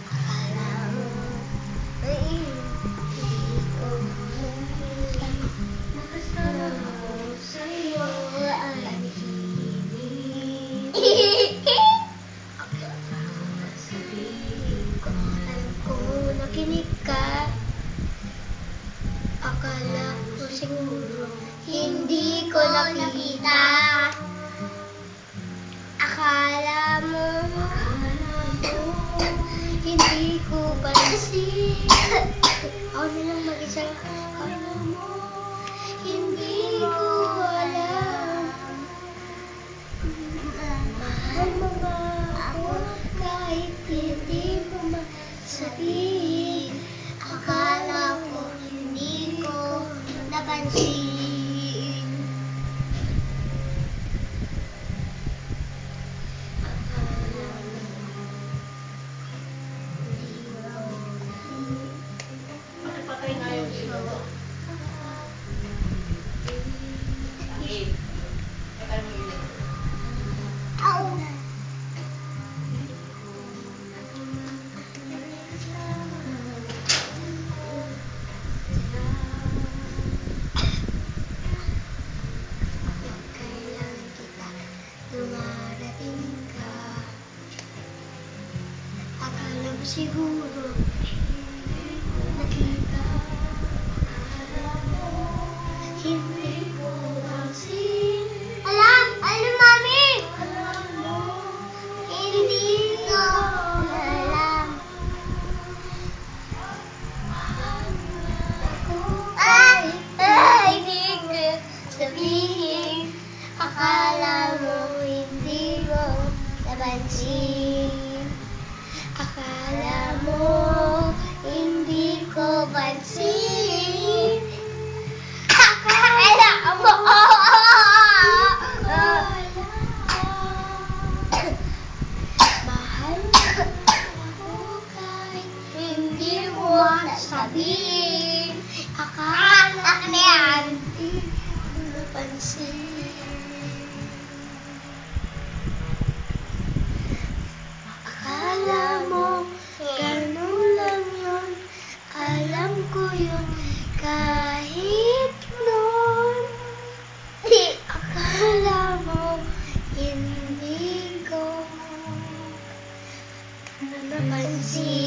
Akala mo ay hindi ko makita. Nakasama ko sa'yo ay hihimik. Sabihin ko, alam ko nakinig ka. Akala ko siguro hindi ko nakita. Akala mo hindi ko pansin. Ako na lang mag-isa. Akala mo hindi ko alam. Mahal mo ba ako kahit hindi mo masabihin? Akala ko hindi ko napansin. Patay nga yung ilaw. Sakit. Patay mo yung ilaw. Kailan kita dumarating ka? Akala mo siguro nakita. Akala mo hindi ko pansin. Alam, mami! Alam mo hindi ko alam. Hindi ko sabihin. Akala mo hindi mo napansin. Akala mo hindi ko pansin. Akala mo mahal ako kahit hindi mo sabihin. Akala mo hindi ko napansin. Akala mo ganun lang yun. Alam ko yun kahit noon. Akala mo hindi ko napansin.